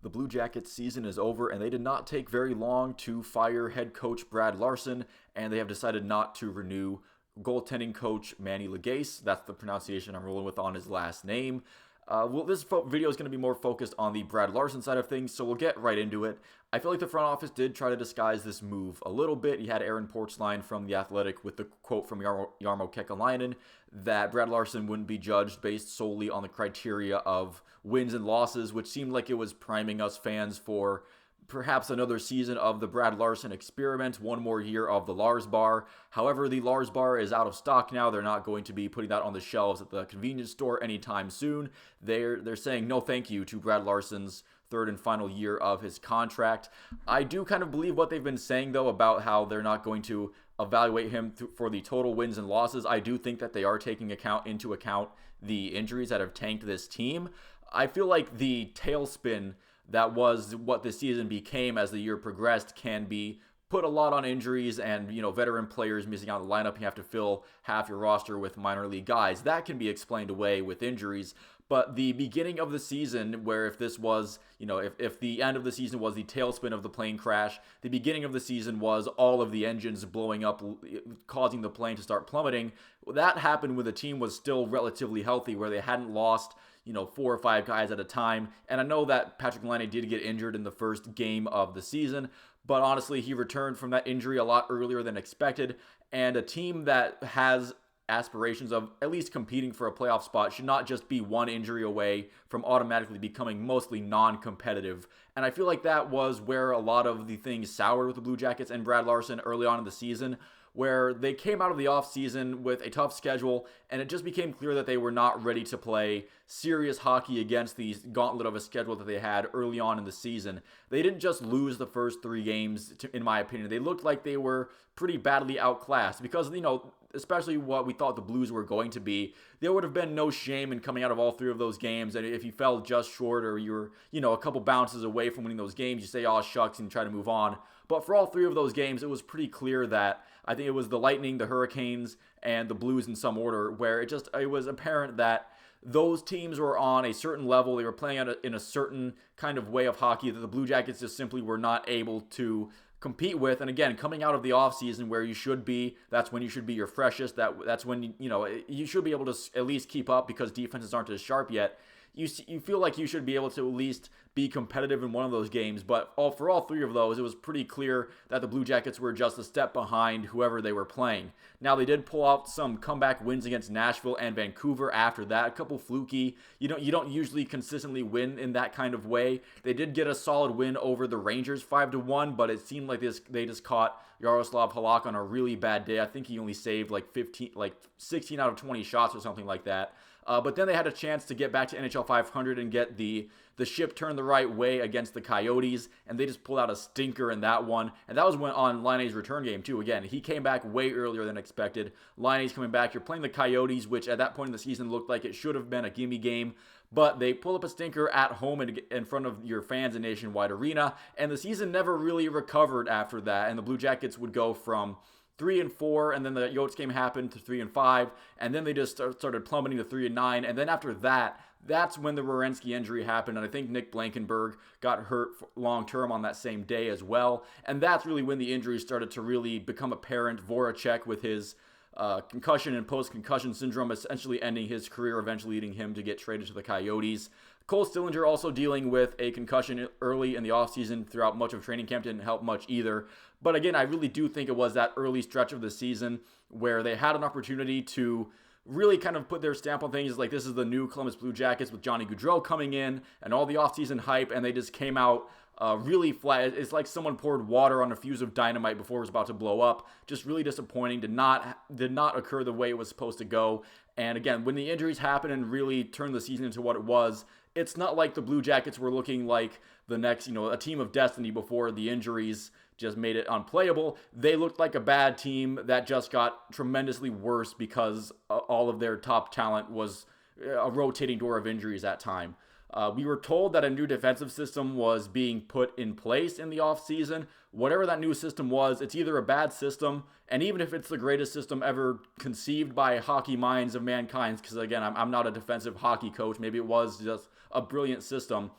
The Blue Jackets season is over, and they did not take very long to fire head coach Brad Larsen, and they have decided not to renew goaltending coach Manny Legace. That's the pronunciation I'm rolling with on his last name. This video is going to be more focused on the Brad Larsen side of things, so we'll get right into it. I feel like the front office did try to disguise this move a little bit. You had Aaron Portzline from The Athletic with the quote from Jarmo Kekalainen that Brad Larsen wouldn't be judged based solely on the criteria of wins and losses, which seemed like it was priming us fans for perhaps another season of the Brad Larsen experiment, one more year of the Lars bar. However, the Lars bar is out of stock now. They're not going to be putting that on the shelves at the convenience store anytime soon. They're saying no thank you to Brad Larsen's third and final year of his contract. I do kind of believe what they've been saying, though, about how they're not going to evaluate him for the total wins and losses. I do think that they are taking into account the injuries that have tanked this team. I feel like the tailspin that was what the season became as the year progressed can be put a lot on injuries and, veteran players missing out of the lineup. You have to fill half your roster with minor league guys. That can be explained away with injuries. But the beginning of the season, where if this was, if the end of the season was the tailspin of the plane crash, the beginning of the season was all of the engines blowing up, causing the plane to start plummeting. That happened when the team was still relatively healthy, where they hadn't lost 4 or 5 guys at a time. And I know that Patrik Laine did get injured in the first game of the season, but honestly, he returned from that injury a lot earlier than expected. And a team that has aspirations of at least competing for a playoff spot should not just be one injury away from automatically becoming mostly non-competitive. And I feel like that was where a lot of the things soured with the Blue Jackets and Brad Larsen early on in the season, where they came out of the offseason with a tough schedule, and it just became clear that they were not ready to play serious hockey against the gauntlet of a schedule that they had early on in the season. They didn't just lose the first 3 games, in my opinion. They looked like they were pretty badly outclassed because, especially what we thought the Blues were going to be, there would have been no shame in coming out of all 3 of those games. And if you fell just short or you were, a couple bounces away from winning those games, you say, oh, shucks, and try to move on. But for all 3 of those games, it was pretty clear that I think it was the Lightning, the Hurricanes, and the Blues in some order, where it was apparent that those teams were on a certain level. They were playing in a certain kind of way of hockey that the Blue Jackets just simply were not able to compete with. And again, coming out of the offseason where you should be, that's when you should be your freshest. That's when you should be able to at least keep up because defenses aren't as sharp yet. You feel like you should be able to at least be competitive in one of those games, but for all 3 of those, it was pretty clear that the Blue Jackets were just a step behind whoever they were playing. Now, they did pull out some comeback wins against Nashville and Vancouver after that, a couple fluky. You don't usually consistently win in that kind of way. They did get a solid win over the Rangers 5-1, but it seemed like they just caught Yaroslav Halak on a really bad day. I think he only saved 16 out of 20 shots or something like that. But then they had a chance to get back to NHL 500 and get the ship turned the right way against the Coyotes, and they just pulled out a stinker in that one. And that was on Laine's return game, too. Again, he came back way earlier than expected. Laine's coming back. You're playing the Coyotes, which at that point in the season looked like it should have been a gimme game. But they pull up a stinker at home in front of your fans in Nationwide Arena, and the season never really recovered after that. And the Blue Jackets would go from 3-4, and then the Yotes game happened to 3-5, and then they just started plummeting to 3-9, and then after that, that's when the Werenski injury happened, and I think Nick Blankenburg got hurt long-term on that same day as well, and that's really when the injuries started to really become apparent. Voracek with his concussion and post-concussion syndrome essentially ending his career, eventually leading him to get traded to the Coyotes. Cole Stillinger also dealing with a concussion early in the offseason throughout much of training camp didn't help much either. But again, I really do think it was that early stretch of the season where they had an opportunity to really kind of put their stamp on things like this is the new Columbus Blue Jackets with Johnny Gaudreau coming in and all the offseason hype, and they just came out really flat. It's like someone poured water on a fuse of dynamite before it was about to blow up. Just really disappointing. Did not occur the way it was supposed to go. And again, when the injuries happened and really turned the season into what it was, it's not like the Blue Jackets were looking like the next, a team of destiny before the injuries just made it unplayable. They looked like a bad team that just got tremendously worse because all of their top talent was a rotating door of injuries at time. We were told that a new defensive system was being put in place in the offseason. Whatever that new system was, it's either a bad system, and even if it's the greatest system ever conceived by hockey minds of mankind, because again, I'm not a defensive hockey coach, maybe it was just a brilliant system.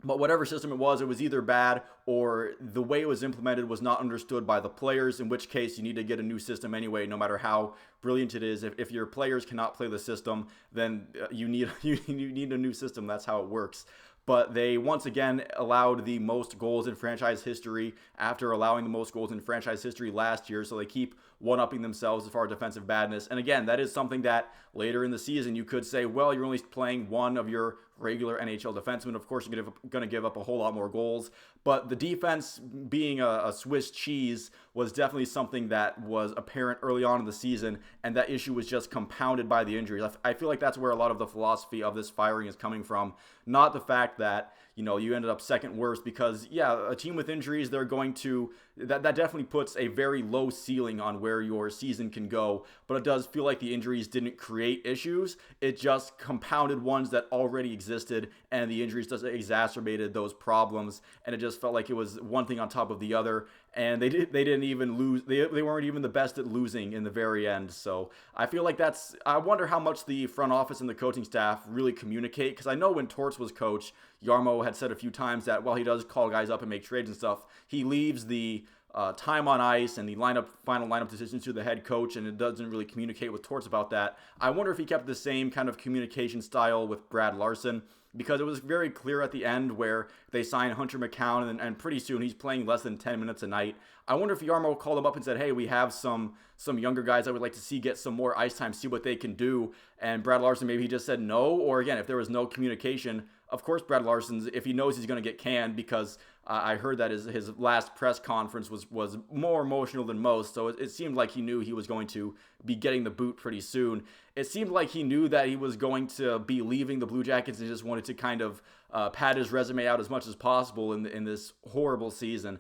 But whatever system it was either bad or the way it was implemented was not understood by the players, in which case you need to get a new system anyway, no matter how brilliant it is. If your players cannot play the system, then you need you need a new system. That's how it works. But they once again allowed the most goals in franchise history after allowing the most goals in franchise history last year. So they keep one-upping themselves as far as defensive badness. And again, that is something that later in the season you could say, well, you're only playing one of your regular NHL defensemen. Of course, you're going to give up a whole lot more goals. But the defense being a Swiss cheese was definitely something that was apparent early on in the season, and that issue was just compounded by the injuries. I feel like that's where a lot of the philosophy of this firing is coming from, not the fact that you ended up second worst, because a team with injuries, they're going to that definitely puts a very low ceiling on where your season can go. But it does feel like the injuries didn't create issues, it just compounded ones that already existed, and the injuries just exacerbated those problems, and it just felt like it was one thing on top of the other. And they didn't even lose. They weren't even the best at losing in the very end. So I feel like I wonder how much the front office and the coaching staff really communicate, because I know when Torts was coach, Jarmo had said a few times that while he does call guys up and make trades and stuff, he leaves the time on ice and the final lineup decisions to the head coach, and it doesn't really communicate with Torts about that. I wonder if he kept the same kind of communication style with Brad Larsen, because it was very clear at the end where they signed Hunter McCown, and pretty soon he's playing less than 10 minutes a night. I wonder if Jarmo called him up and said, hey, we have some younger guys I would like to see get some more ice time, see what they can do. And Brad Larsen, maybe he just said no, or again, if there was no communication, of course Brad Larsen's, if he knows he's going to get canned, because I heard that his last press conference was more emotional than most, so it seemed like he knew he was going to be getting the boot pretty soon. It seemed like he knew that he was going to be leaving the Blue Jackets and just wanted to kind of pad his resume out as much as possible in this horrible season.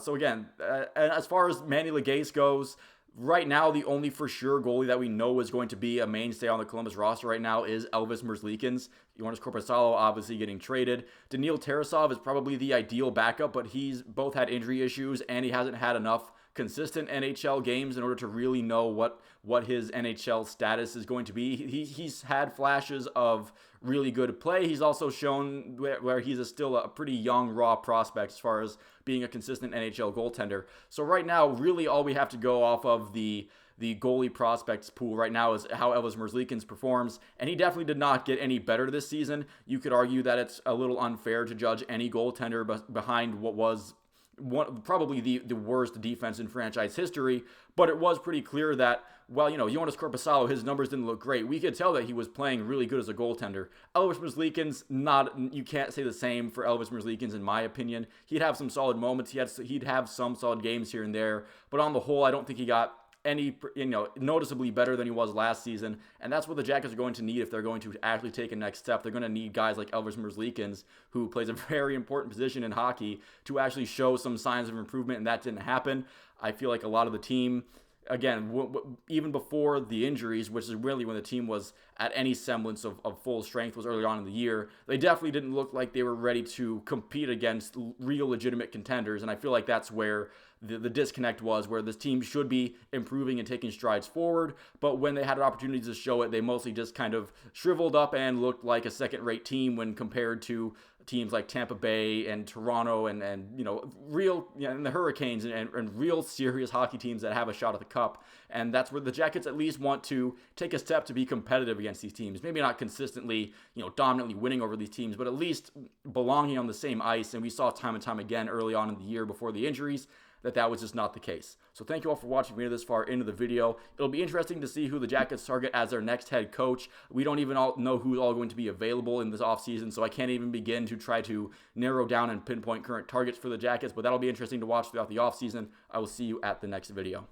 So again, as far as Manny Legace goes, right now, the only for sure goalie that we know is going to be a mainstay on the Columbus roster right now is Elvis Merzlikins. Jonas Korpisalo obviously getting traded. Daniil Tarasov is probably the ideal backup, but he's both had injury issues and he hasn't had enough consistent NHL games in order to really know what his NHL status is going to be. He's had flashes of really good play. He's also shown where he's still a pretty young, raw prospect as far as being a consistent NHL goaltender. So right now, really all we have to go off of the goalie prospects pool right now is how Elvis Merzlikins performs, and he definitely did not get any better this season. You could argue that it's a little unfair to judge any goaltender behind what was probably the worst defense in franchise history, but it was pretty clear that, well, Jonas Korpisalo, his numbers didn't look great. We could tell that he was playing really good as a goaltender. Elvis Merzlikins, you can't say the same for Elvis Merzlikins, in my opinion. He'd have some solid moments. He'd have some solid games here and there, but on the whole, I don't think he got any, noticeably better than he was last season. And that's what the Jackets are going to need if they're going to actually take a next step. They're going to need guys like Elvis Merzlikins, who plays a very important position in hockey, to actually show some signs of improvement, and that didn't happen. I feel like a lot of the team, again, even before the injuries, which is really when the team was at any semblance of full strength, was early on in the year, they definitely didn't look like they were ready to compete against real legitimate contenders. And I feel like that's where the disconnect was, where this team should be improving and taking strides forward, but when they had opportunities to show it, they mostly just kind of shriveled up and looked like a second-rate team when compared to teams like Tampa Bay and Toronto and real, and the Hurricanes and real serious hockey teams that have a shot at the cup. And that's where the Jackets at least want to take a step to be competitive against these teams. Maybe not consistently, dominantly winning over these teams, but at least belonging on the same ice. And we saw time and time again early on in the year before the injuries that was just not the case. So thank you all for watching me this far into the video. It'll be interesting to see who the Jackets target as their next head coach. We don't even all know who's all going to be available in this offseason, so I can't even begin to try to narrow down and pinpoint current targets for the Jackets, but that'll be interesting to watch throughout the offseason. I will see you at the next video.